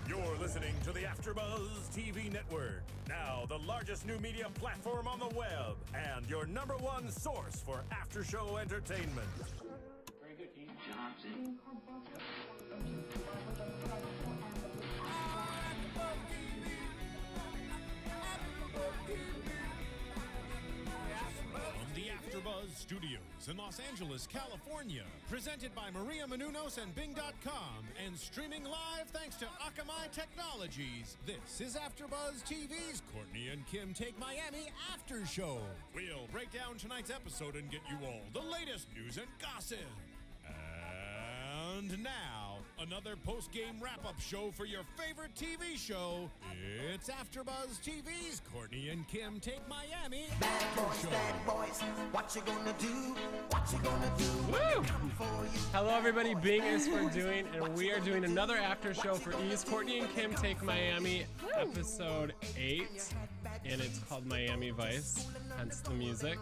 You're listening to the AfterBuzz TV network, now the largest new media platform on the web, and your #1 source for after-show entertainment. Very good, Keetin. Johnson. From the AfterBuzz Studios in Los Angeles, California, presented by Maria Menounos and Bing.com, and streaming live thanks to Akamai Technologies. This is AfterBuzz TV's Kourtney and Kim Take Miami After Show. We'll break down tonight's episode and get you all the latest news and gossip. And now, another post-game wrap-up show for your favorite TV show. It's AfterBuzz TV's Kourtney and Kim Take Miami After Show. Bad boys, what you gonna do? What you gonna do? When they come for you? Hello everybody, Bing is for doing, and we are doing another after show for E's Kourtney and Kim Take Miami, episode 8, and it's called Miami Vice, hence the music.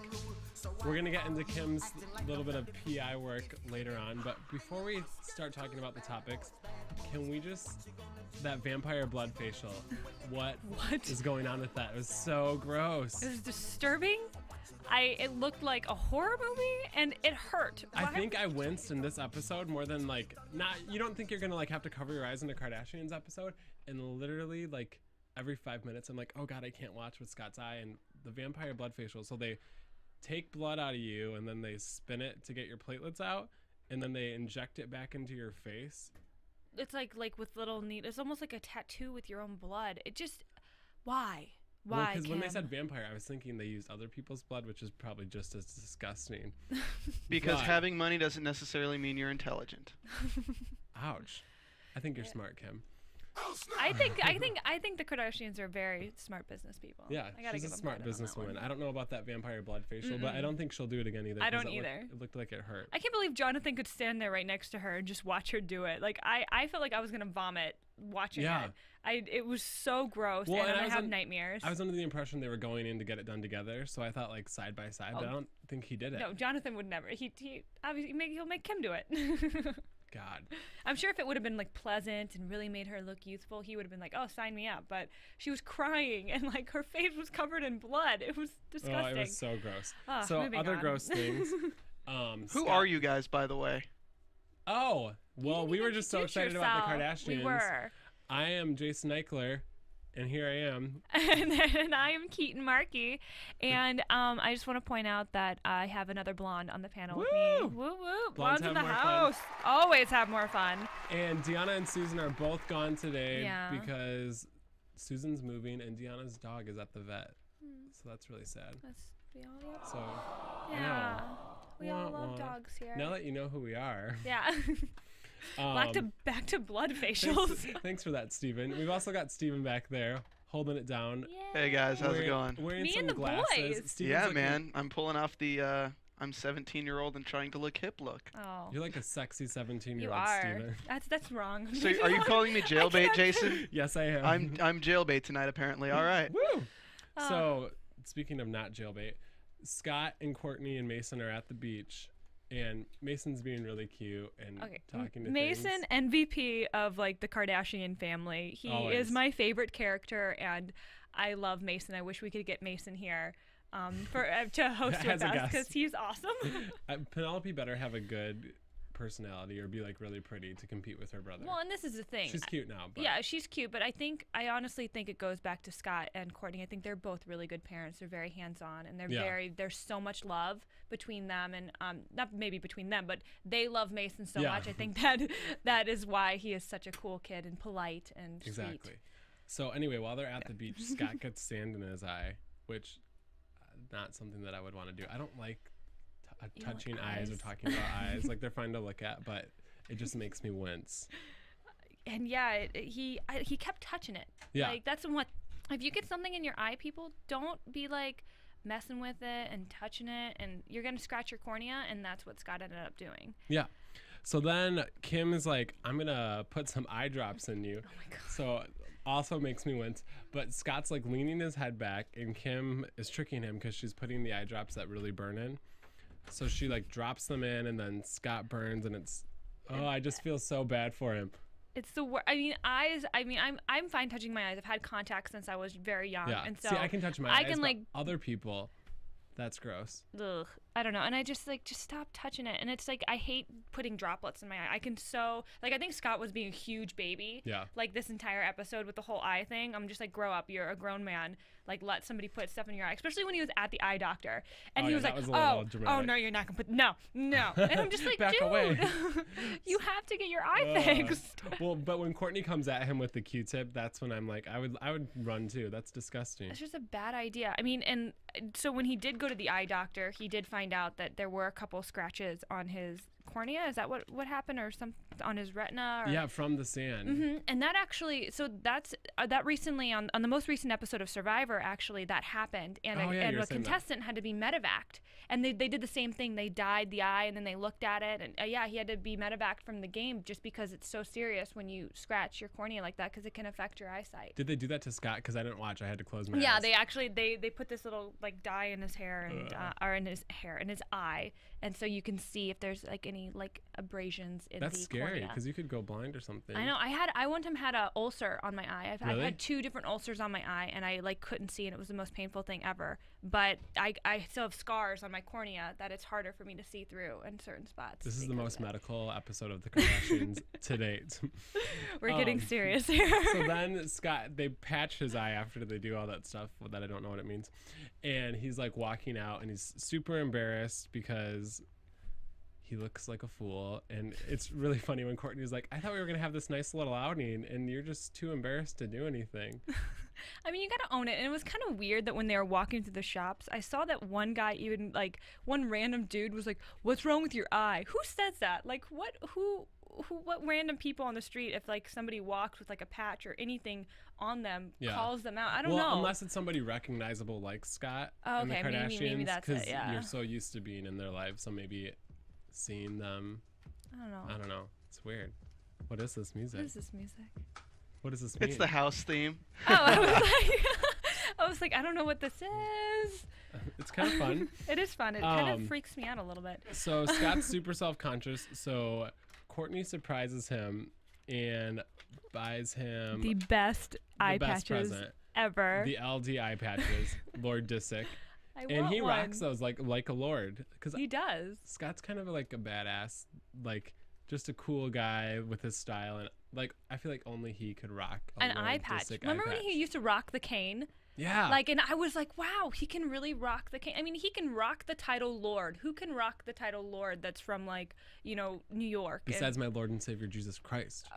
We're gonna get into Kim's little bit of PI work later on, but before we start talking about the topics, can we just, that vampire blood facial, what is going on with that? It was so gross. It was disturbing. It looked like a horror movie, and it hurt. I think I winced in this episode more than you don't think you're gonna have to cover your eyes in a Kardashians episode, and literally every 5 minutes I'm like, oh god, I can't watch with Scott's eye and the vampire blood facial. So they take blood out of you and then they spin it to get your platelets out, and then they inject it back into your face. It's like with little needles. It's almost like a tattoo with your own blood. It just, why? Why? Because when they said vampire, I was thinking they used other people's blood, which is probably just as disgusting. Because having money doesn't necessarily mean you're intelligent. Ouch. I think you're smart, Kim. I think the Kardashians are very smart business people. Yeah, she's a smart businesswoman. I don't know about that vampire blood facial, but I don't think she'll do it again either. I don't either. It looked like it hurt. I can't believe Jonathan could stand there right next to her and just watch her do it. I felt like I was gonna vomit watching it. It was so gross, and I have nightmares. I was under the impression they were going in to get it done together, so I thought side by side, but I don't think he did it. No, Jonathan would never. He obviously he'll make Kim do it. God. I'm sure if it would have been pleasant and really made her look youthful, he would have been like, oh, sign me up. But she was crying and her face was covered in blood. It was disgusting. Oh, it was so gross. So other gross things. Who are you guys, by the way? Oh, well, we were just so excited about the Kardashians. We were. I am Jason Ikeler. And here I am. And I am Keetin Marchi. And I just want to point out that I have another blonde on the panel with me. Woo woo. Blondes in the house. Always have more fun. And Deanna and Susan are both gone today because Susan's moving and Deanna's dog is at the vet. So that's really sad. We all love dogs here. Now that you know who we are. Yeah. Back to blood facials. Thanks for that, Steven. We've also got Steven back there holding it down. Yay. Hey guys, how's it going? Wearing Me some and the glasses. boys. Yeah, man. I'm pulling off the I'm 17-year-old and trying to look hip look. Oh. You're like a sexy 17-year-old, You are. Steven. That's wrong. So are you calling me jailbait, Jason? Yes, I am. I'm jailbait tonight, apparently. All right. Woo! So, speaking of not jailbait, Scott and Kourtney and Mason are at the beach. And Mason's being really cute and talking to Mason, things. MVP of the Kardashian family. He is my favorite character, and I love Mason. I wish we could get Mason here to host with us because he's awesome. Penelope better have a good personality or be really pretty to compete with her brother. Well, and this is the thing. She's cute now. But. Yeah, she's cute, but I honestly think it goes back to Scott and Kourtney. I think they're both really good parents. They're very hands-on, and there's so much love between them, and not maybe between them, but they love Mason so much. I think that is why he is such a cool kid and polite and sweet. So anyway, while they're at the beach, Scott gets sand in his eye, which not something that I would want to do. I don't like touching eyes or talking about eyes. They're fun to look at, but it just makes me wince. And he kept touching it. Yeah. That's what, if you get something in your eye, people, don't be messing with it and touching it, and you're gonna scratch your cornea, and that's what Scott ended up doing. Yeah. So then Kim is like, I'm gonna put some eye drops in you. Oh my god. So also makes me wince. But Scott's leaning his head back, and Kim is tricking him because she's putting the eye drops that really burn in. So she drops them in, and then Scott burns, and it's I just feel so bad for him. It's the worst. I mean, eyes. I mean, I'm fine touching my eyes. I've had contacts since I was very young, Yeah. and so See, I can touch my I eyes, can but like. other people, that's gross. Ugh, I don't know, and I just stop touching it, and it's like I hate putting droplets in my eye. I can I think Scott was being a huge baby. Yeah. Like this entire episode with the whole eye thing. I'm just like, grow up. You're a grown man. Like, let somebody put stuff in your eye, especially when he was at the eye doctor, and he was like, oh no, you're not gonna put no, and I'm just like, Back dude, away. you have to get your eye fixed. Well, but when Kourtney comes at him with the Q-tip, that's when I'm like, I would run too. That's disgusting. It's just a bad idea. I mean, and so when he did go to the eye doctor, he did find out that there were a couple scratches on his cornea. Is that what happened, or some on his retina? Or? Yeah, from the sand. Mm-hmm. And that actually, so that's that recently on the most recent episode of Survivor, actually that happened, and a contestant had to be medevaced, and they did the same thing. They dyed the eye, and then they looked at it, and he had to be medevaced from the game just because it's so serious when you scratch your cornea like that, because it can affect your eyesight. Did they do that to Scott? Because I didn't watch. I had to close my eyes. Yeah, they actually they put this little like dye in his hair and or in his eye, and so you can see if there's like any like abrasions in That's the scary cornea. because you could go blind or something. I know. I one time had a ulcer on my eye. I've Really? had 2 different ulcers on my eye, and I like couldn't see, and it was the most painful thing ever. But I still have scars on my cornea that it's harder for me to see through in certain spots. This is the most medical episode of the Kardashians to date. We're getting serious here. So then Scott, they patch his eye after they do all that stuff that I don't know what it means. And he's like walking out, and he's super embarrassed because he looks like a fool. And it's really funny when Kourtney's like, I thought we were going to have this nice little outing, and you're just too embarrassed to do anything. I mean, you got to own it. And it was kind of weird that when they were walking through the shops, I saw that one guy, even like one random dude was like, what's wrong with your eye? Who says that? Like, what random people on the street, if like somebody walks with like a patch or anything on them, calls them out? I don't know. Unless it's somebody recognizable like Scott and the okay, Kardashians, maybe that's it, yeah. you're so used to being in their lives, so maybe seeing them. I don't know. It's weird. What is this music? What is this music? What does this mean? It's the house theme. Oh, I was like, I don't know what this is. It's kind of fun. It is fun. It kind of freaks me out a little bit. So Scott's super self-conscious. So Kourtney surprises him and buys him the best eye patches present ever. The LD eye patches, Lord Disick. And he rocks those like a lord. Cause he does. Scott's kind of like a badass, like just a cool guy with his style, and like I feel like only he could rock an eye patch. Remember when he used to rock the cane? Yeah. Like, and I was like, wow, he can really rock the cane. I mean, he can rock the title Lord. Who can rock the title Lord that's from like, New York? Besides my Lord and Savior Jesus Christ.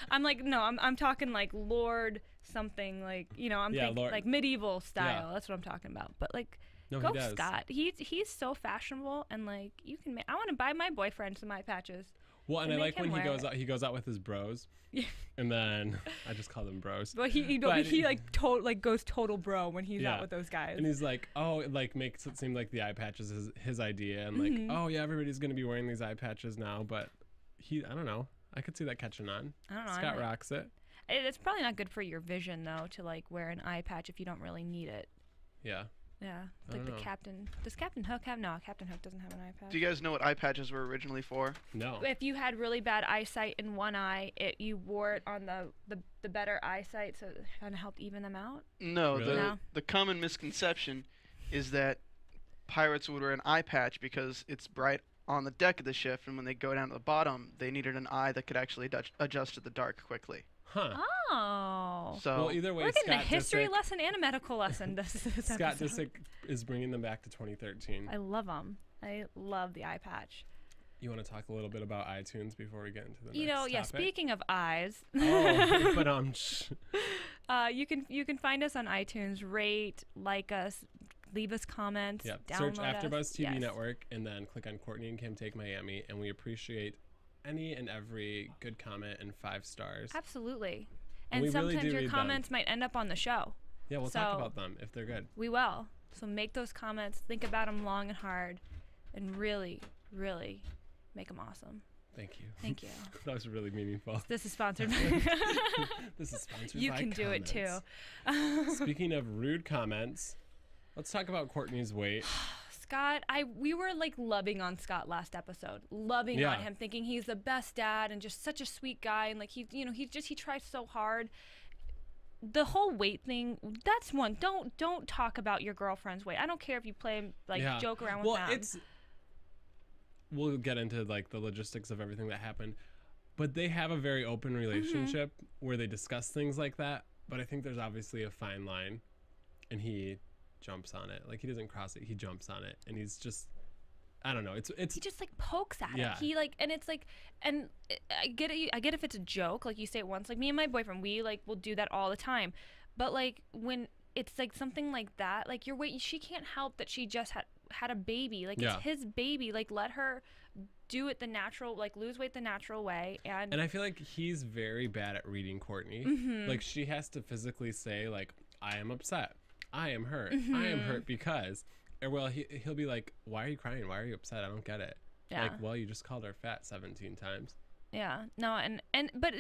I'm like, no, I'm talking like Lord something, like, I'm thinking Lord. Like medieval style. Yeah. That's what I'm talking about. But like, no, go he does. Scott. He's so fashionable, and like you can. I want to buy my boyfriend some eye patches. Well, and I like when he goes out with his bros, and then I just call them bros. But he goes total bro when he's out with those guys. And he's like, oh, it like makes it seem like the eye patches is his idea, and like, oh yeah, everybody's gonna be wearing these eye patches now. But I don't know. I could see that catching on. I don't know. Scott rocks it. It's probably not good for your vision though to like wear an eye patch if you don't really need it. Yeah. Yeah, like the Captain. Does Captain Hook have? No, Captain Hook doesn't have an eye patch. Do you guys know what eye patches were originally for? No. If you had really bad eyesight in one eye, you wore it on the better eyesight, so it kind of helped even them out. No, really? The common misconception is that pirates would wear an eye patch because it's bright on the deck of the ship, and when they go down to the bottom, they needed an eye that could actually adjust to the dark quickly. Huh. Oh. So well, either way, we're getting Scott a history Disick, lesson and a medical lesson. This Scott episode. Disick is bringing them back to 2013. I love them. I love the eye patch. You want to talk a little bit about iTunes before we get into the next topic? Speaking of eyes. Oh, but you can find us on iTunes. Rate, like us, leave us comments. Yeah, download search AfterBuzz TV yes. Network, and then click on Kourtney and Kim Take Miami, and we appreciate any and every good comment and 5 stars. Absolutely. And And really sometimes do your read comments might end up on the show. Yeah, we'll talk about them if they're good. We will. So make those comments, think about them long and hard, and really, really make them awesome. Thank you. Thank you. That was really meaningful. This is sponsored by... This is sponsored You by can do it too. Speaking of rude comments, let's talk about Kourtney's weight. Scott, we were like loving on Scott last episode, loving on him, thinking he's the best dad and just such a sweet guy, and like he tries so hard. The whole weight thing, that's one. Don't talk about your girlfriend's weight. I don't care if you joke around with them. We'll get into like the logistics of everything that happened, but they have a very open relationship where they discuss things like that. But I think there's obviously a fine line, and he jumps on it. Like, he doesn't cross it, he jumps on it, and he's just, I don't know. It's he just like pokes at it. He like, and it's like, and I get it. I get if it's a joke, like you say it once. Like me and my boyfriend, we like will do that all the time. But like when it's like something like that, like she can't help that she just had a baby. Like it's his baby. Like let her do it the natural, like lose weight the natural way. And I feel like he's very bad at reading Kourtney. Like she has to physically say like, I am upset, I am hurt, I am hurt because, or well, he'll be like, why are you crying? Why are you upset? I don't get it. Yeah. Like, well, you just called her fat 17 times. Yeah. No, but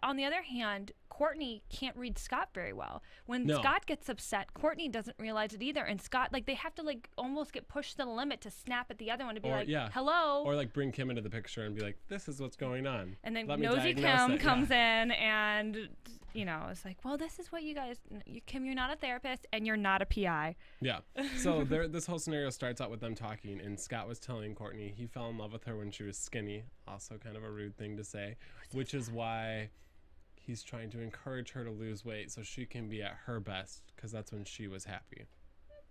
on the other hand, Kourtney can't read Scott very well. When Scott gets upset, Kourtney doesn't realize it either. And Scott, like, they have to, like, almost get pushed to the limit to snap at the other one to be hello. Or, like, bring Kim into the picture and be like, this is what's going on. And then Nosy Kim comes in and, you know, it's like, well, this is what you guys, Kim, you're not a therapist and you're not a PI. Yeah. So this whole scenario starts out with them talking, and Scott was telling Kourtney he fell in love with her when she was skinny. Also kind of a rude thing to say, which is why he's trying to encourage her to lose weight so she can be at her best, because that's when she was happy.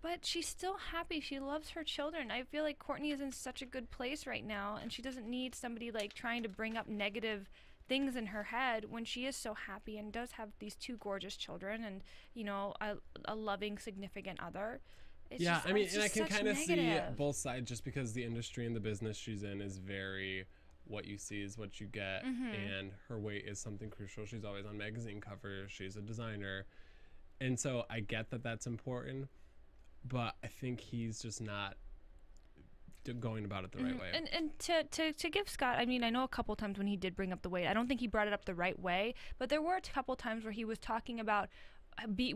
But she's still happy. She loves her children. I feel like Kourtney is in such a good place right now, and she doesn't need somebody like trying to bring up negative things in her head when she is so happy and does have these two gorgeous children and, you know, a loving significant other. And I can kind of see both sides, just because the industry and the business she's in is very, what you see is what you get, and her weight is something crucial. She's always on magazine covers. She's a designer. And so I get that that's important, but I think he's just not going about it the right way. And to give Scott, I mean, I know a couple times when he did bring up the weight, I don't think he brought it up the right way, but there were a couple times where he was talking about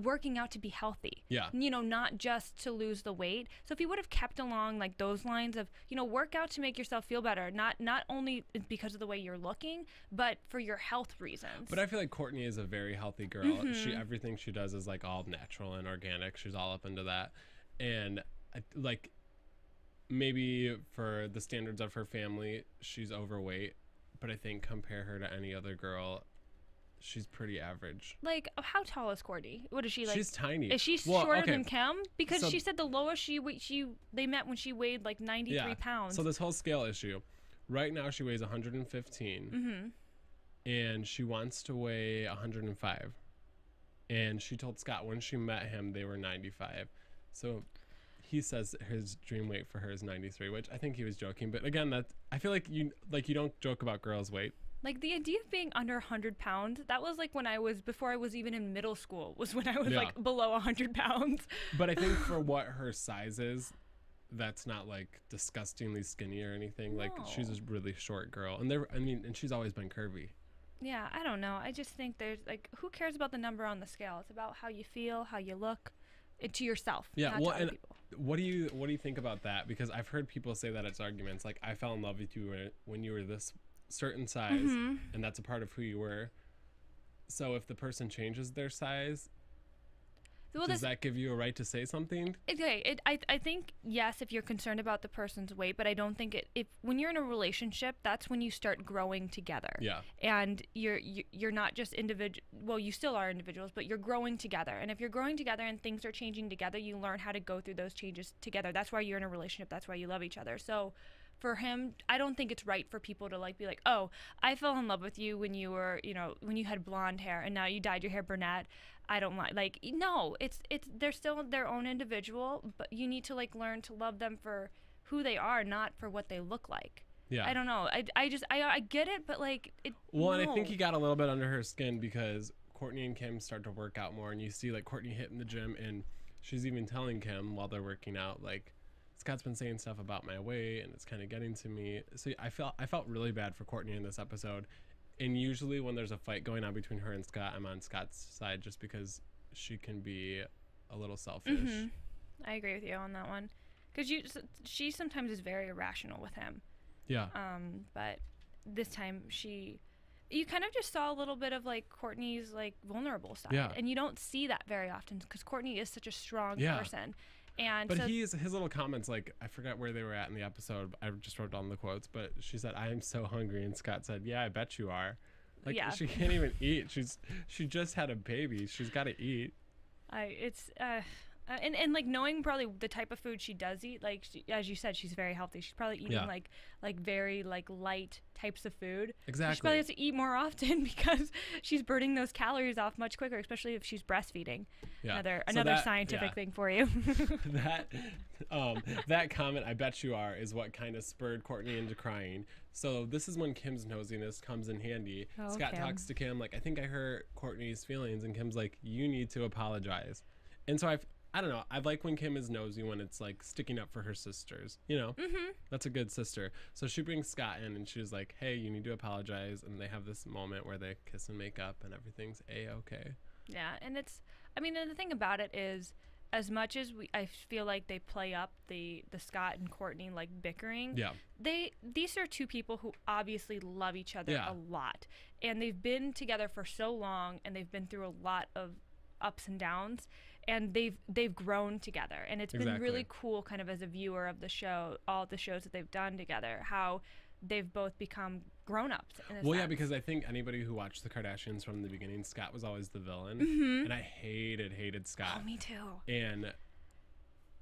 working out to be healthy. Yeah. You know, not just to lose the weight. So if he would have kept along like those lines of, you know, work out to make yourself feel better, not only because of the way you're looking, but for your health reasons. But I feel like Kourtney is a very healthy girl. Everything she does is like all natural and organic. She's all up into that. And like, maybe for the standards of her family, she's overweight, but I think compare her to any other girl, she's pretty average. Like, how tall is Kourtney? What is she like? She's tiny. Is she shorter than Kim? Because she said the lowest they met when she weighed like 93 pounds. So this whole scale issue, right now she weighs 115, and she wants to weigh 105. And she told Scott when she met him they were 95. So he says his dream weight for her is 93, which I think he was joking. But again, I feel like you don't joke about girls' weight. Like the idea of being under 100 pounds, that was like before I was even in middle school, was when I was like below 100 pounds. But I think for what her size is, that's not like disgustingly skinny or anything. No. Like she's a really short girl, and she's always been curvy. Yeah, I don't know. I just think there's like, who cares about the number on the scale? It's about how you feel, how you look. To yourself. Yeah, well, and what do you think about that? Because I've heard people say that it's arguments like, I fell in love with you when you were this certain size, and that's a part of who you were. So if the person changes their size, does that give you a right to say something? Okay, I think yes, if you're concerned about the person's weight, but I don't think when you're in a relationship, that's when you start growing together. Yeah. And you're not just individual. Well, you still are individuals, but you're growing together. And if you're growing together and things are changing together, you learn how to go through those changes together. That's why you're in a relationship. That's why you love each other. So for him, I don't think it's right for people to like be like, oh, I fell in love with you when you were, you know, when you had blonde hair and now you dyed your hair brunette. I don't like no, it's they're still their own individual, but you need to like learn to love them for who they are, not for what they look like. Yeah. I don't know. I get it, but like it. Well, and I think he got a little bit under her skin because Kourtney and Kim start to work out more, and you see like Kourtney hitting the gym, and she's even telling Kim while they're working out, like, Scott's been saying stuff about my weight, and it's kind of getting to me. So I felt really bad for Kourtney in this episode. And usually when there's a fight going on between her and Scott, I'm on Scott's side just because she can be a little selfish. I agree with you on that one. because she sometimes is very irrational with him. Yeah. But this time you kind of just saw a little bit of like Kourtney's like vulnerable side, Yeah. and you don't see that very often because Kourtney is such a strong Yeah. person. And But so, his little comments, like, I forgot where they were at in the episode. I just wrote down the quotes, but she said, "I am so hungry," and Scott said, "Yeah, I bet you are." Like, Yeah. she can't even eat. She just had a baby. She's got to eat. And like knowing probably the type of food she does eat, like as you said, she's very healthy. She's probably eating Yeah. like very like light types of food. Exactly. She probably has to eat more often because she's burning those calories off much quicker, especially if she's breastfeeding. Yeah. Another that- scientific yeah. thing for you. That comment, "I bet you are," is what kind of spurred Kourtney into crying. So this is when Kim's nosiness comes in handy. Oh, Scott Kim. talks to Kim like, "I think I hurt Kourtney's feelings," and Kim's like, "You need to apologize." And so I don't know. I like when Kim is nosy when it's like sticking up for her sisters. You know, that's a good sister. So she brings Scott in and she's like, "Hey, you need to apologize." And they have this moment where they kiss and make up and everything's a-okay. Yeah, and and the thing about it is, as much as I feel like they play up the Scott and Kourtney like bickering. Yeah. These are two people who obviously love each other Yeah. a lot, and they've been together for so long, and they've been through a lot of ups and downs, and they've grown together, and it's been Exactly. really cool, kind of as a viewer of the show, all the shows that they've done together, how they've both become grown-ups in a Well, yeah, sense. because I think anybody who watched the Kardashians from the beginning, Scott was always the villain, and I hated Scott. Oh, me too. And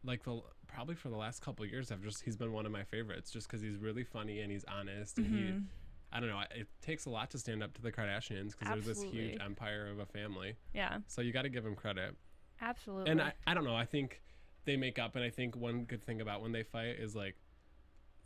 like probably for the last couple of years, he's been one of my favorites, just because he's really funny and he's honest, and I don't know, it takes a lot to stand up to the Kardashians because they're this huge Absolutely. empire of a family. Yeah, So you got to give him credit. absolutely. And I don't know, I think they make up, and I think one good thing about when they fight is like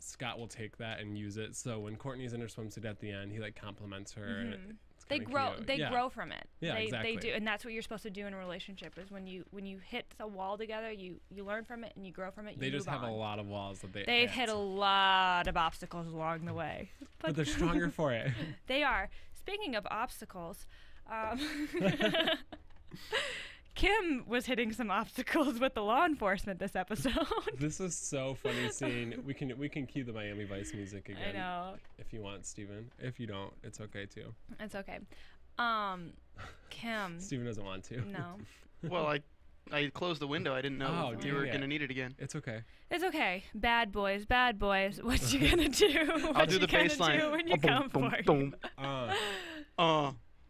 Scott will take that and use it. So when Kourtney's in her swimsuit at the end, he like compliments her. And it's They kinda grow. cute. They Yeah. grow from it. Yeah, exactly. They do, and that's what you're supposed to do in a relationship. Is when you hit a wall together, you learn from it and you grow from it. They you just move have on. a lot of walls that They've hit a lot of obstacles along the way, but they're stronger for it. They are. Speaking of obstacles, Kim was hitting some obstacles with the law enforcement this episode. This is so funny seeing. We can cue the Miami Vice music again. I know. If you want, Steven. If you don't, it's okay too. It's okay. Kim. Steven doesn't want to. No. Well, I closed the window. I didn't know Oh, you were dang it. gonna need it again. It's okay. It's okay. Bad boys. What you gonna do? What do you the gonna bass line. do when you come for you?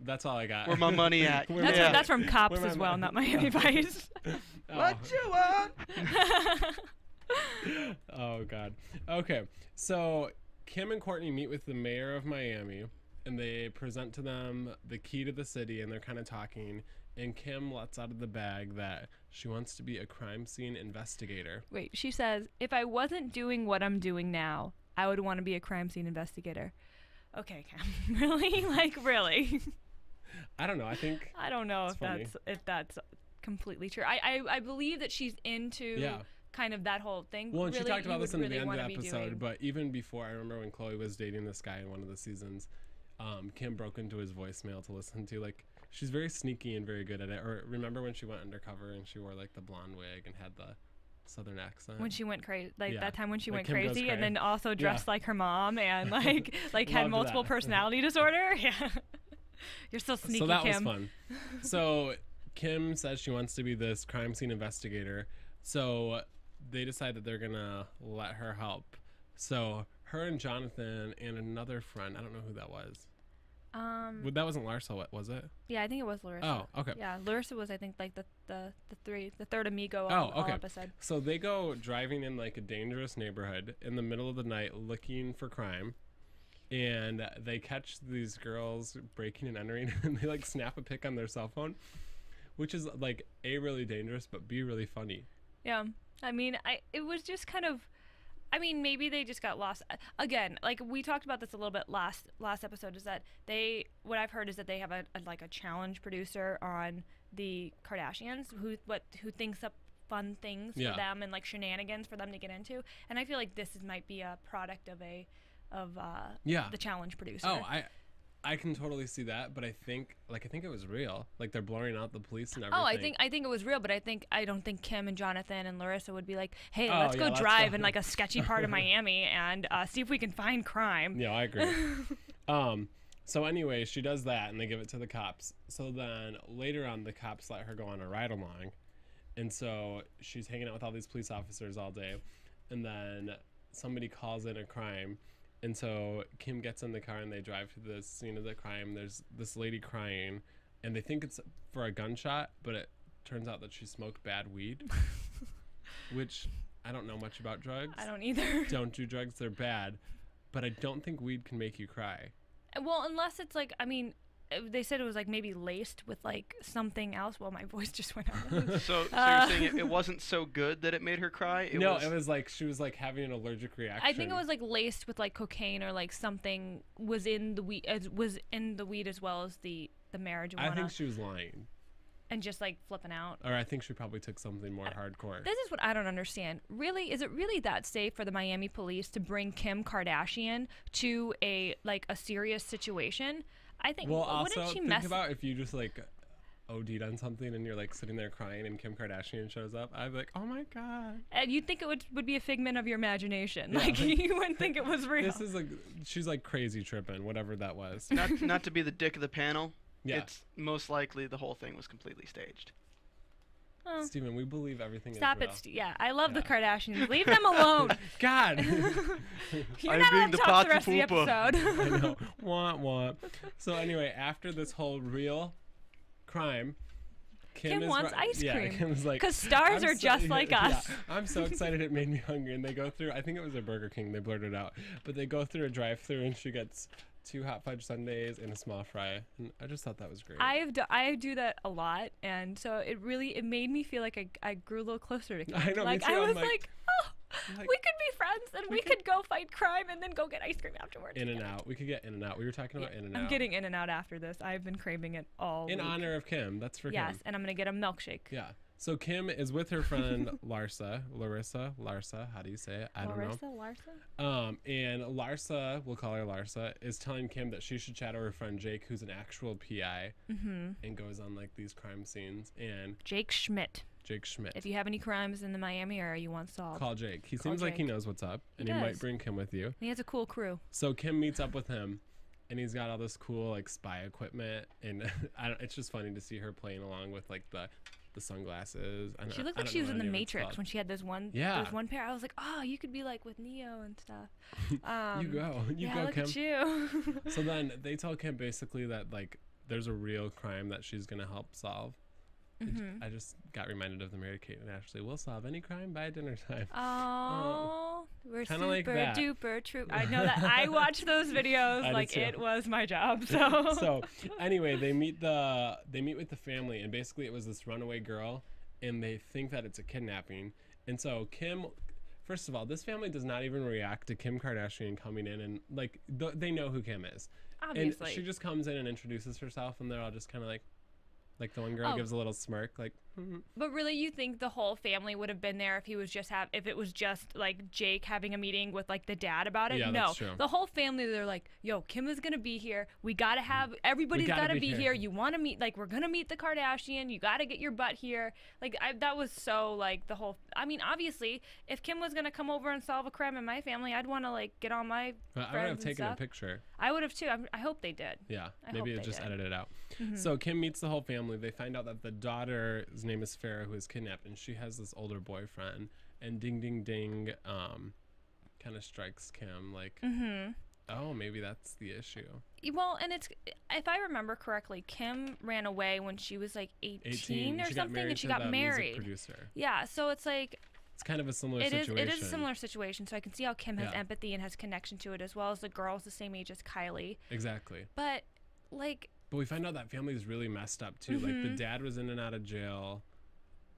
That's all I got. Where my money at? Where That's, Yeah. that's from Cops Where as my well, money- not Miami Vice. What you want? Oh God. Okay. So Kim and Kourtney meet with the mayor of Miami, and they present to them the key to the city, and they're kind of talking. And Kim lets out of the bag that she wants to be a crime scene investigator. Wait, she says, if I wasn't doing what I'm doing now, I would want to be a crime scene investigator. Okay, Kim. Really? Like, really? I don't know. I think. I don't know It's funny. if that's completely true. I believe that she's into Yeah. kind of that whole thing. Well, and she Really, talked about you this would in the really end of the wanna be episode, doing- but even before, I remember when Chloe was dating this guy in one of the seasons, Kim broke into his voicemail to listen to. Like, she's very sneaky and very good at it. Or remember when she went undercover and she wore like the blonde wig and had the southern accent? when she went crazy, like Yeah. that time when she Like went Kim does crazy, cray. and then also dressed Yeah. like her mom and like had Loved multiple that. personality disorder. Yeah, you're so sneaky, So that Kim. was fun. So Kim says she wants to be this crime scene investigator. So they decide that they're gonna let her help. So her and Jonathan and another friend, I don't know who that was. That wasn't Larsa, was it? Yeah, I think it was Larissa. Oh, okay. Yeah, Larissa was, I think, like the third amigo Oh, all okay. episode. So they go driving in like a dangerous neighborhood in the middle of the night looking for crime. And they catch these girls breaking and entering, and they like snap a pic on their cell phone, which is like A, really dangerous, but B, really funny. Yeah, I mean, it was just kind of, I mean, maybe they just got lost. Again, like we talked about this a little bit last episode, is that what I've heard is that they have a challenge producer on the Kardashians who thinks up fun things Yeah. for them and like shenanigans for them to get into, and I feel like this might be a product of Yeah. the challenge producer. Oh, I can totally see that, but I think it was real. Like they're blurring out the police and everything. Oh, I think it was real, but I don't think Kim and Jonathan and Larissa would be like, hey, Oh, let's yeah, go let's drive go. in like a sketchy part of Miami and see if we can find crime. Yeah, I agree. So anyway, she does that and they give it to the cops. So then later on, the cops let her go on a ride along. And so she's hanging out with all these police officers all day. And then somebody calls in a crime. And so Kim gets in the car and they drive to the scene of the crime. There's this lady crying and they think it's for a gunshot, but it turns out that she smoked bad weed, which I don't know much about drugs. I don't either. Don't do drugs. They're bad. But I don't think weed can make you cry. Well, unless it's like, I mean, they said it was like maybe laced with like something else. Well, my voice just went out. So you're saying it wasn't so good that it made her cry? It was like she was like having an allergic reaction. I think it was like laced with like cocaine or like something was in the weed, as well as the marijuana. I think she was lying. And just like flipping out. Or I think she probably took something more hardcore. This is what I don't understand. Really, is it really that safe for the Miami police to bring Kim Kardashian to a serious situation? I think. Well, also wouldn't she think about if you just like OD'd on something and you're like sitting there crying and Kim Kardashian shows up. I'd be like, oh my god. And you'd think it would be a figment of your imagination. Yeah. Like you wouldn't think it was real. This is like she's like crazy tripping, whatever that was. Not to be the dick of the panel. Yeah. It's most likely the whole thing was completely staged. Oh. Steven, we believe everything Stop is it. real. Yeah, I love the Kardashians. Leave them alone. God. You're I'm not being allowed the to talk the rest of the pooper. episode. I know. Want. So anyway, after this whole real crime, Kim wants ice cream. Yeah, Kim's like, because stars are just like us. Yeah, I'm so excited it made me hungry. And they go through, I think it was a Burger King, they blurted out. But they go through a drive-thru and she gets 2 hot fudge sundaes and a small fry. And I just thought that was great. I do that a lot, and so it made me feel like I grew a little closer to Kim. I know, me like too. I was I'm like, oh, we could be friends and we could go fight crime and then go get ice cream afterwards. In-N-Out. We could get In-N-Out. We were talking about In-N-Out. I'm getting In-N-Out after this. I've been craving it all In week. honor of Kim. That's for Kim. Yes, and I'm going to get a milkshake. Yeah. So Kim is with her friend Larsa, how do you say it? I don't know. Larsa? And Larsa, we'll call her Larsa, is telling Kim that she should chat to her friend Jake, who's an actual PI, and goes on like these crime scenes. And Jake Schmidt. If you have any crimes in the Miami area you want solved, call Jake. He seems like he knows what's up, and he might bring Kim with you. He has a cool crew. So Kim meets up with him, and he's got all this cool like spy equipment, and it's just funny to see her playing along with like the sunglasses. She looked like she was in the Matrix when she had those one pair. I was like, oh, you could be like with Neo and stuff. You go, look Kim. At you. So then they tell Kim basically that like there's a real crime that she's gonna help solve. I just got reminded of the Mary Kate and Ashley. We'll solve any crime by dinner time. Oh, we're super like that. duper true. I know that. I watched those videos like it was my job. So anyway, they meet with the family, and basically it was this runaway girl, and they think that it's a kidnapping. And so Kim, first of all, this family does not even react to Kim Kardashian coming in, and like they know who Kim is. Obviously. And she just comes in and introduces herself, and they're all just kind of like the one girl gives a little smirk, like. But really, you think the whole family would have been there if if it was just like Jake having a meeting with like the dad about it? Yeah, no, that's true. The whole family, they're like, "Yo, Kim is gonna be here. We gotta have everybody's gotta be here. You want to meet? Like, we're gonna meet the Kardashian. You gotta get your butt here." Like, that was so like the whole. I mean, obviously, if Kim was gonna come over and solve a crime in my family, I'd want to like get on my. I would have taken a picture. I would have too. I hope they did. Yeah, maybe it just edited it out. So Kim meets the whole family. They find out that the daughter's name is Farrah, who is kidnapped, and she has this older boyfriend. And ding ding ding kind of strikes Kim like, oh, maybe that's the issue. Well, and it's, if I remember correctly, Kim ran away when she was like 18 or something, and she got married. Producer. Yeah, so it's like it's kind of a similar situation. It is a similar situation, so I can see how Kim has empathy and has connection to it, as well as the girl's the same age as Kylie. Exactly. But like, but we find out that family is really messed up too. Like the dad was in and out of jail.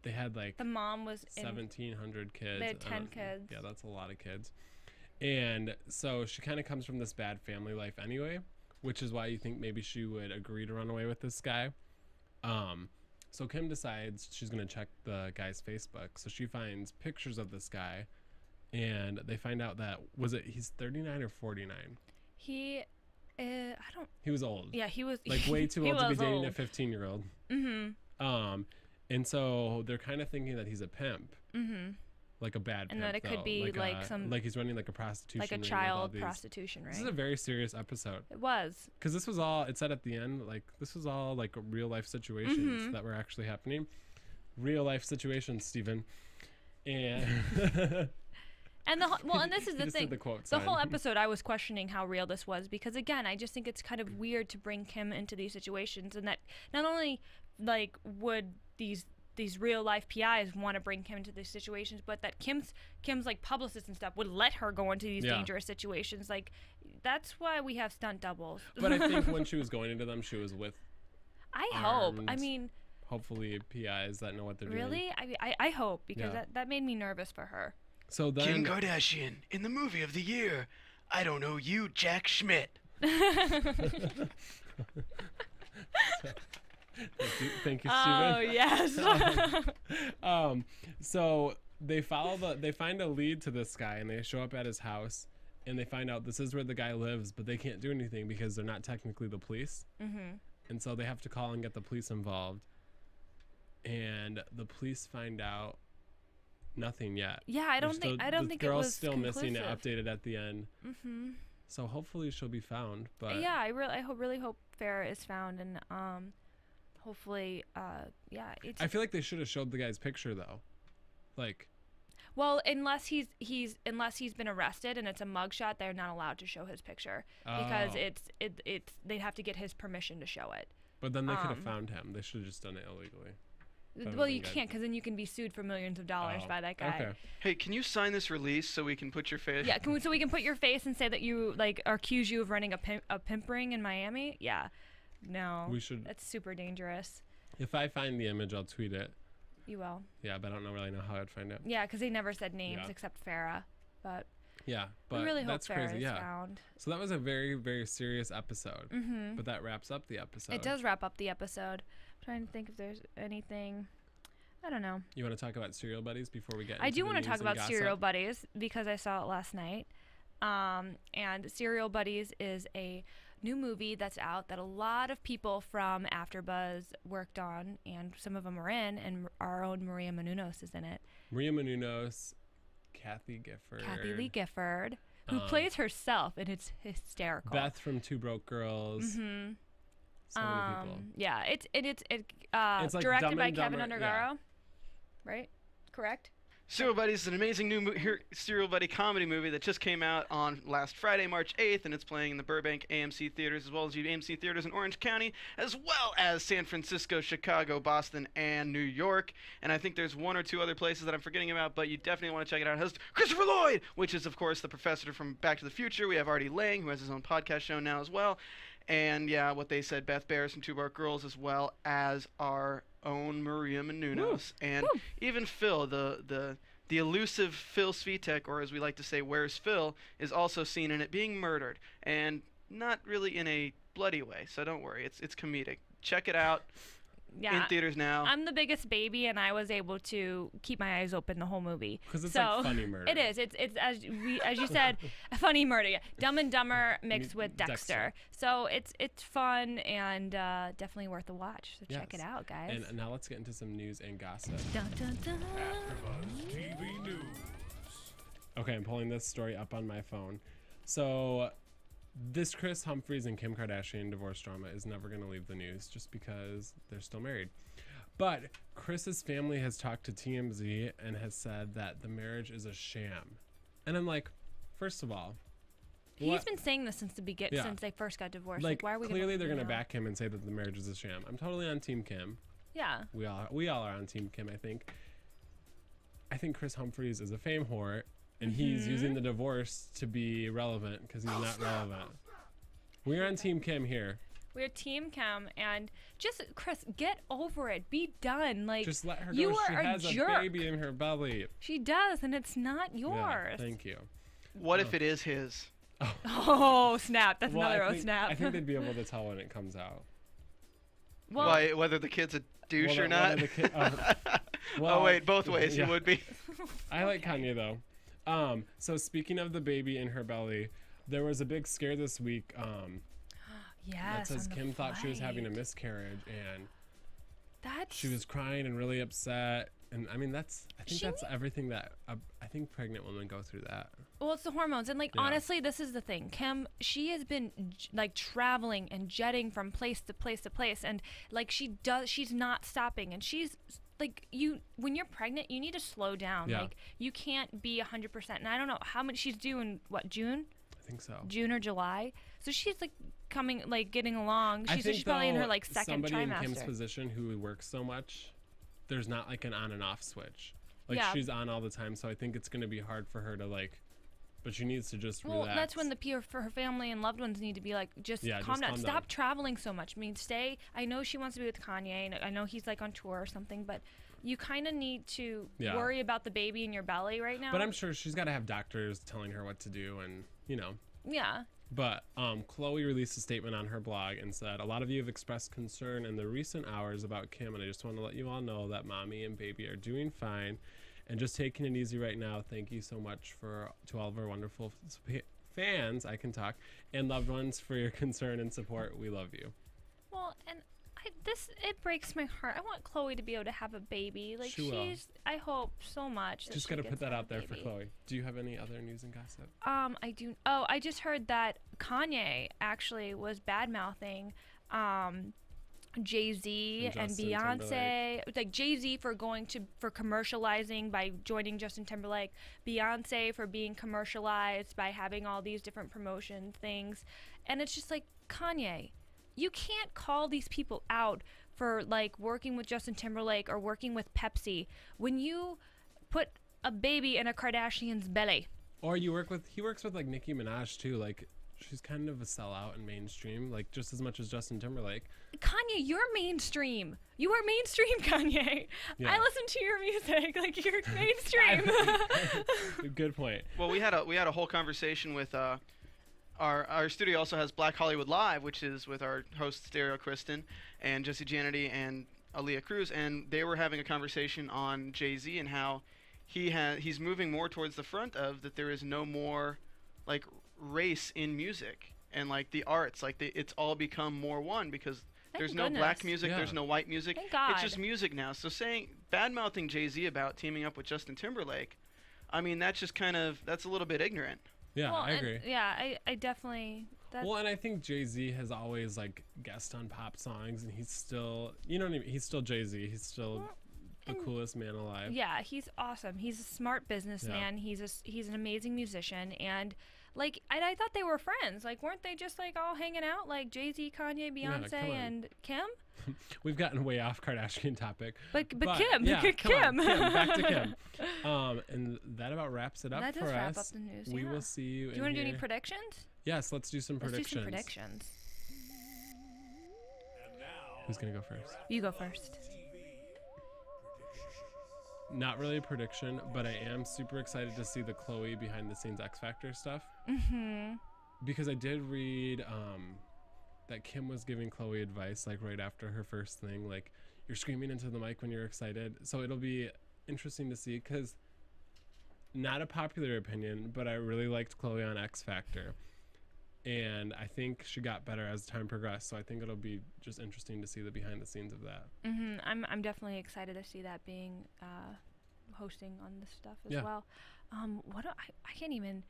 They had like the mom was 1,700 kids. They had 10 kids. Yeah, that's a lot of kids. And so she kind of comes from this bad family life anyway, which is why you think maybe she would agree to run away with this guy. So Kim decides she's going to check the guy's Facebook. So she finds pictures of this guy, and they find out that he's 39 or 49? I don't. He was old. Yeah, he was like way too he old to be was dating old. a 15-year-old. Mm-hmm. And so they're kind of thinking that he's a pimp. Mm-hmm. Like a bad pimp. And that it could though. be like some. Like he's running like a prostitution. Like a ring with child all these- prostitution, right? This is a very serious episode. It was. Because this was all, it said at the end, like, this was all like real life situations that were actually happening. Real life situations, Stephen. And. And and this is the thing. The whole episode, I was questioning how real this was because, again, I just think it's kind of weird to bring Kim into these situations, and that not only like would these real life PIs want to bring Kim into these situations, but that Kim's like publicists and stuff would let her go into these dangerous situations. Like that's why we have stunt doubles. But I think when she was going into them, she was with. I hope. armed, I mean. Hopefully, PIs that know what they're doing. Really? I hope because that made me nervous for her. So then. Kim Kardashian in the movie of the year. I don't know you, Jack Schmidt. Thank you, Stephen. Oh yes. So they find a lead to this guy, and they show up at his house, and they find out this is where the guy lives, but they can't do anything because they're not technically the police. Mm-hmm. And so they have to call and get the police involved. And the police find out nothing yet. Yeah, I don't think the it girl's was still conclusive. missing. It updated at the end. Mm-hmm. So hopefully she'll be found. But yeah, I really hope Farrah is found, and hopefully I feel like they should have showed the guy's picture though, like. Well, unless he's been arrested and it's a mugshot, they're not allowed to show his picture because it's they'd have to get his permission to show it. But then they could have found him. They should have just done it illegally. Well, you can't because then you can be sued for millions of dollars by that guy. Okay. Hey, can you sign this release so we can put your face? Yeah, so we can put your face and say that you accuse you of running a pimp ring in Miami. Yeah, no, We should. That's super dangerous. If I find the image, I'll tweet it. You will. Yeah, but I don't really know how I'd find it. Yeah, because they never said names except Farrah, but. Yeah, but I really hope that's Farrah crazy. is found. So that was a very, very serious episode. Mm-hmm. But that wraps up the episode. It does wrap up the episode. I'm trying to think if there's anything. I don't know. You want to talk about Serial Buddies before we get into I do want to talk about gossip? Serial Buddies because I saw it last night. And Serial Buddies is a new movie that's out that a lot of people from AfterBuzz worked on, and some of them are in, and our own Maria Menounos is in it. Maria Menounos, Kathy Lee Gifford, who plays herself, and it's hysterical. Beth from Two Broke Girls. Mm-hmm. So many people. Yeah, it's like directed Dumb by and Kevin Dumber, Undergaro, right? Correct? Serial Buddies is an amazing new Serial Buddy comedy movie that just came out on last Friday, March 8th, and it's playing in the Burbank AMC theaters as well as AMC theaters in Orange County, as well as San Francisco, Chicago, Boston, and New York. And I think there's one or two other places that I'm forgetting about, but you definitely want to check it out. It has Christopher Lloyd, which is, of course, the professor from Back to the Future. We have Artie Lang, who has his own podcast show now as well. And, yeah, what they said, Beth Bears from Two Broke Girls, as well as our own Maria Menounos. And even Phil, the elusive Phil Svitek, or as we like to say, Where's Phil, is also seen in it being murdered. And not really in a bloody way, so don't worry. It's comedic. Check it out. Yeah, in theaters now. I'm the biggest baby, and I was able to keep my eyes open the whole movie. Because it's like funny murder. It is. It's as you said, a funny murder. Yeah. Dumb and Dumber mixed with Dexter. So it's fun and definitely worth a watch. So check it out, guys. And now let's get into some news and gossip. Dun, dun, dun. AfterBuzz TV News. Okay, I'm pulling this story up on my phone. So this Kris Humphries and Kim Kardashian divorce drama is never going to leave the news just because they're still married. But Kris's family has talked to TMZ and has said that the marriage is a sham. And I'm like, first of all, he's been saying this since the beginning, since they first got divorced. Like, why are we clearly they're going to back him and say that the marriage is a sham. I'm totally on Team Kim. Yeah. We all are on Team Kim, I think. I think Kris Humphries is a fame whore. And he's using the divorce to be relevant because he's not relevant. We're on Team Kim here. We're Team Kim, and just Kris, get over it. Be done. Like, just let her go. You She are has a jerk. a baby in her belly. She does, and it's not yours. Yeah, thank you. What if it is his? Oh snap! That's another snap. I think they'd be able to tell when it comes out. Well, Why, whether the kid's a douche or not? Well, oh wait, both ways yeah. he would be. I like Kanye though. So speaking of the baby in her belly, there was a big scare this week Yes. that says on the Kim thought she was having a flight. miscarriage, and That's she was crying and really upset. And I mean, I think that's everything that I think pregnant women go through that. Well, it's the hormones. And, like, Yeah. honestly, this is the thing. Kim, she has been, like, traveling and jetting from place to place to place. And, like, she's not stopping. And she's, like, when you're pregnant, you need to slow down. Yeah. Like, you can't be 100%. And I don't know how much she's due in, June? I think so. June or July. So she's, like, getting along. I think She's probably in her, though, like, second somebody trimester. in Kim's position who works so much, there's not, like, an on and off switch. Like, Yeah. she's on all the time, so I think it's going to be hard for her to, like, but she needs to just Well, relax. that's when the peer for her family and loved ones need to be like, just calm down. Stop traveling so much. I mean, stay. I know she wants to be with Kanye, and I know he's like on tour or something, but you kind of need to worry about the baby in your belly right now. But I'm sure she's got to have doctors telling her what to do, and Yeah. But Chloe released a statement on her blog and said, "A lot of you have expressed concern in the recent hours about Kim, and I just want to let you all know that mommy and baby are doing fine and just taking it easy right now. Thank you so much to all of our wonderful fans, I can talk, and loved ones for your concern and support. We love you." Well, and it breaks my heart. I want Chloe to be able to have a baby. Like, She will. I hope so much. Just got to put that out there for Chloe. Do you have any other news and gossip? I do. Oh, I just heard that Kanye actually was bad-mouthing Jay-Z and Beyonce. Like, Jay-Z for commercializing by joining Justin Timberlake, Beyonce for being commercialized by having all these different promotion things. And it's just like, Kanye, you can't call these people out for, like, working with Justin Timberlake or working with Pepsi when you put a baby in a Kardashian's belly. Or he works with like Nicki Minaj too. Like, she's kind of a sellout and mainstream, like just as much as Justin Timberlake. Kanye, you're mainstream. You are mainstream, Kanye. Yeah. I listen to your music. Like, you're mainstream. Good point. Well, we had a whole conversation with our studio also has Black Hollywood Live, which is with our host Stereo Kristen and Jesse Janity and Aaliyah Cruz, and they were having a conversation on Jay-Z and how he's moving more towards the front of that there is no more like race in music and like the arts, like it's all become more one because there's no black music, there's no white music. Thank God. It's just music now. So bad-mouthing Jay-Z about teaming up with Justin Timberlake, I mean, that's just that's a little bit ignorant. Yeah, well, I agree. I definitely. Well, and I think Jay-Z has always like guest on pop songs, and he's still, you know what I mean? He's still Jay-Z. He's still the coolest man alive. Yeah, he's awesome. He's a smart businessman. Yeah. He's an amazing musician, and like I thought they were friends. Like, weren't they just like all hanging out, like Jay-Z, Kanye, Beyonce, and Kim? We've gotten way off Kardashian topic. But Kim, yeah, Kim. Back to Kim. And that about wraps it up that for does us. wrap up the news. We will see you. Do you want to do any predictions? Yes, let's do some predictions. Let's do some predictions. Who's gonna go first? You go first. Not really a prediction, but I am super excited to see the Chloe behind the scenes X Factor stuff. Because I did read that Kim was giving Chloe advice like right after her first thing, like, you're screaming into the mic when you're excited. So it'll be interesting to see, because not a popular opinion, but I really liked Chloe on X Factor. And I think she got better as time progressed. So I think it'll be just interesting to see the behind the scenes of that. I'm definitely excited to see that being hosting on this stuff as well. I can't even.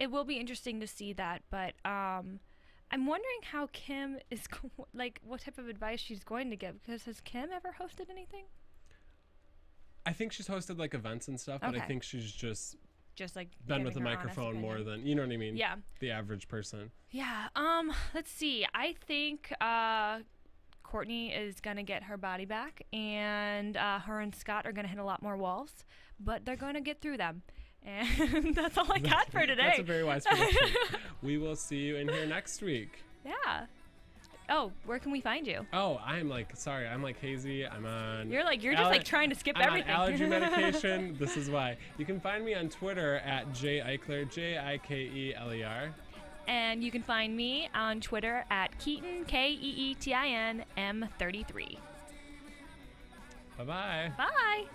It will be interesting to see that, but I'm wondering how Kim is like what type of advice she's going to give, because has Kim ever hosted anything? I think she's hosted like events and stuff, but I think she's just like been with the microphone more than, you know what I mean? Yeah. The average person. Yeah. Let's see. I think Kourtney is gonna get her body back, and her and Scott are gonna hit a lot more walls, but they're gonna get through them. And that's all I got for today. That's a very wise prediction. We will see you in here next week. Yeah. Oh, where can we find you? Oh, I'm like hazy. I'm on. You're just like trying to skip everything. I'm on allergy medication. This is why. You can find me on Twitter at Ikeler, Ikeler. And you can find me on Twitter at Keetin, Keetin M33. Bye-bye. Bye.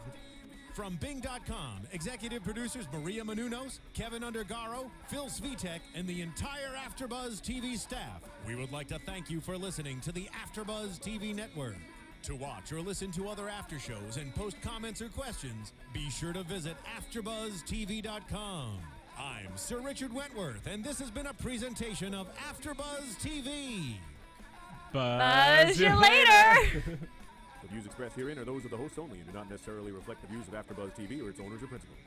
From Bing.com, executive producers Maria Menounos, Kevin Undergaro, Phil Svitek, and the entire AfterBuzz TV staff, we would like to thank you for listening to the AfterBuzz TV network. To watch or listen to other after shows and post comments or questions, be sure to visit AfterBuzzTV.com. I'm Sir Richard Wentworth, and this has been a presentation of AfterBuzz TV. Buzz you later. The views expressed herein are those of the hosts only and do not necessarily reflect the views of AfterBuzz TV or its owners or principals.